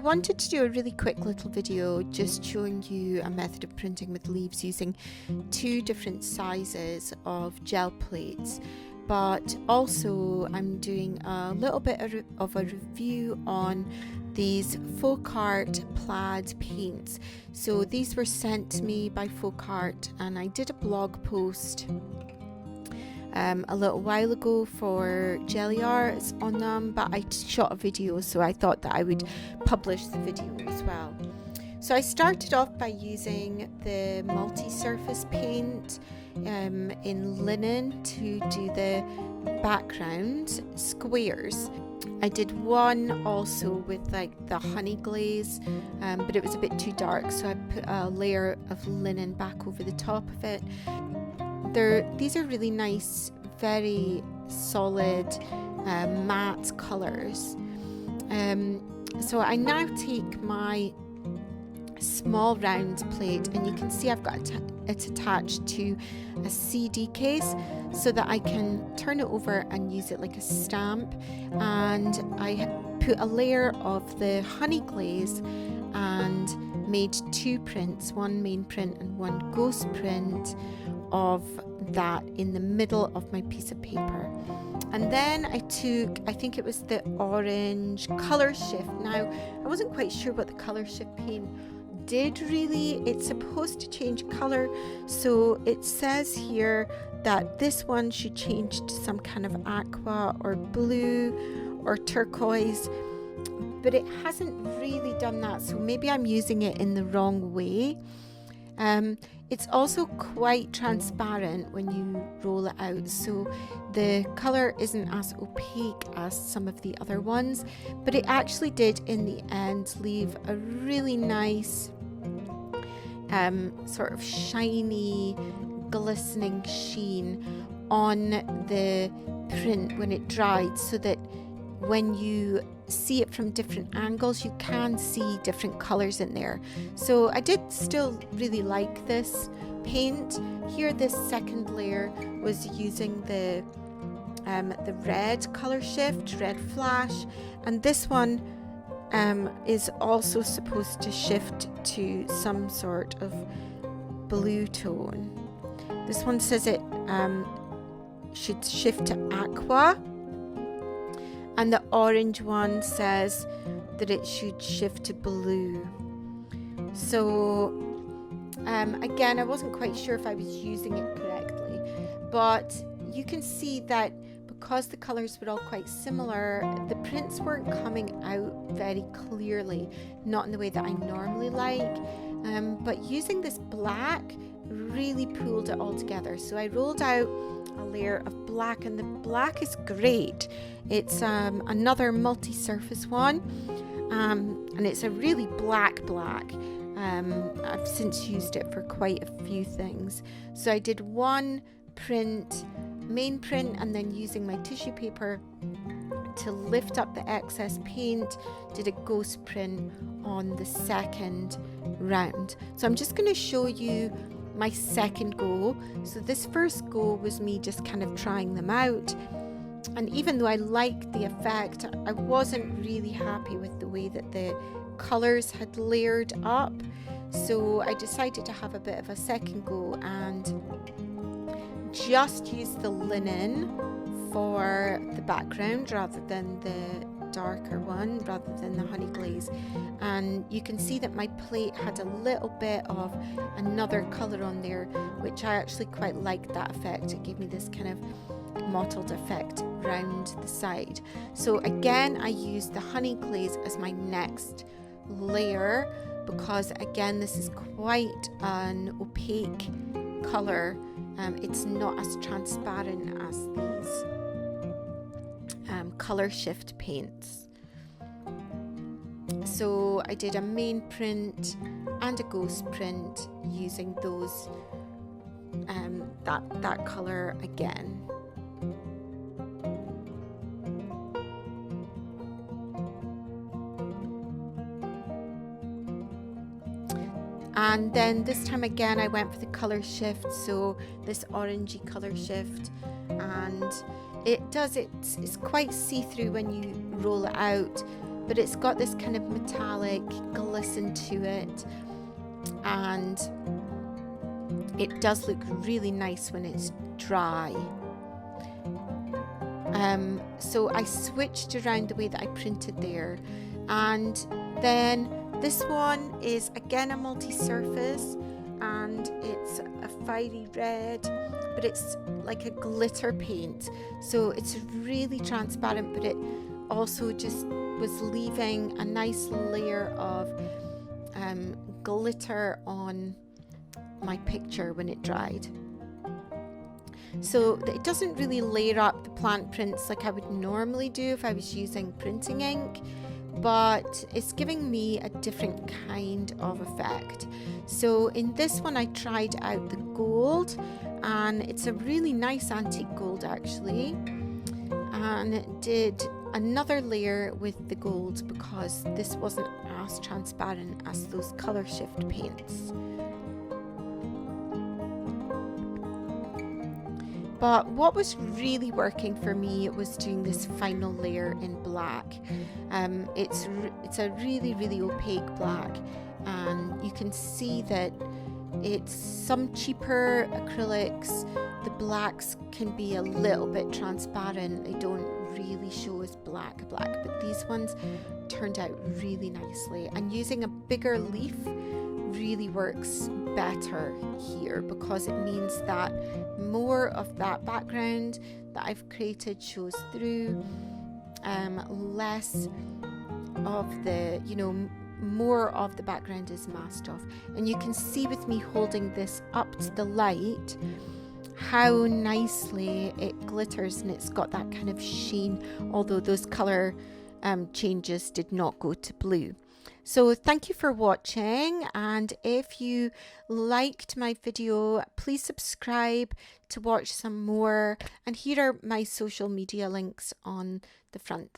wanted to do a really quick little video just showing you a method of printing with leaves using 2 different sizes of gel plates, but also I'm doing a little bit of a review on these Folk Art Plaid paints. So these were sent to me by Folk Art, and I did a blog post a little while ago for Gelli Arts on them, but I shot a video, so I thought that I would publish the video as well. So I started off by using the multi-surface paint in linen to do the background squares. I did one also with like the honey glaze, but it was a bit too dark, so I put a layer of linen back over the top of it. These are really nice, very solid matte colours. So I now take my small round plate, and you can see I've got it attached to a CD case so that I can turn it over and use it like a stamp, and I put a layer of the honey glaze and made 2 prints, one main print and one ghost print of that in the middle of my piece of paper. And then I took, I think it was the orange Colour Shift. Now I wasn't quite sure what the Colour Shift paint did really. It's supposed to change color, so it says here that this one should change to some kind of aqua or blue or turquoise, but it hasn't really done that, so maybe I'm using it in the wrong way. It's also quite transparent when you roll it out, so the colour isn't as opaque as some of the other ones, but it actually did in the end leave a really nice sort of shiny, glistening sheen on the print when it dried, so that when you see it from different angles you can see different colors in there. So I did still really like this paint. Here, this second layer was using the red Colour Shift, red flash, and this one is also supposed to shift to some sort of blue tone. This one says it should shift to aqua, and the orange one says that it should shift to blue. So again, I wasn't quite sure if I was using it correctly, but you can see that because the colours were all quite similar, the prints weren't coming out very clearly, not in the way that I normally like, but using this black really pulled it all together. So I rolled out a layer of black, and the black is great. It's another multi-surface one, and it's a really black. I've since used it for quite a few things. So I did one print, main print, and then using my tissue paper to lift up the excess paint, did a ghost print on the second round. So I'm just going to show you my second go. So this first go was me just kind of trying them out, and even though I liked the effect, I wasn't really happy with the way that the colours had layered up. So I decided to have a bit of a second go and just use the linen for the background rather than the darker one, rather than the honey glaze. And you can see that my plate had a little bit of another colour on there, which I actually quite liked that effect. It gave me this kind of mottled effect round the side. So again, I used the honey glaze as my next layer, because again, this is quite an opaque colour. It's not as transparent as these Colour Shift paints. So I did a main print and a ghost print using those that colour again. And then this time again I went for the Colour Shift, so this orangey Colour Shift, and it's quite see-through when you roll it out, but it's got this kind of metallic glisten to it, and it does look really nice when it's dry. So I switched around the way that I printed there, and then this one is again a multi-surface, and it's a fiery red, but it's like a glitter paint, so it's really transparent, but it also just was leaving a nice layer of glitter on my picture when it dried. So it doesn't really layer up the plant prints like I would normally do if I was using printing ink, but it's giving me a different kind of effect. So in this one I tried out the gold, and it's a really nice antique gold actually, and did another layer with the gold because this wasn't as transparent as those colour shift paints. But what was really working for me was doing this final layer in black. It's a really opaque black, and you can see that it's some cheaper acrylics. The blacks can be a little bit transparent. They don't really show as black, but these ones turned out really nicely. And using a bigger leaf really works better here because it means that more of that background that I've created shows through, less of the, more of the background is masked off. And you can see with me holding this up to the light how nicely it glitters, and it's got that kind of sheen, although those colour changes did not go to blue. So thank you for watching, and if you liked my video, please subscribe to watch some more, and here are my social media links on the front.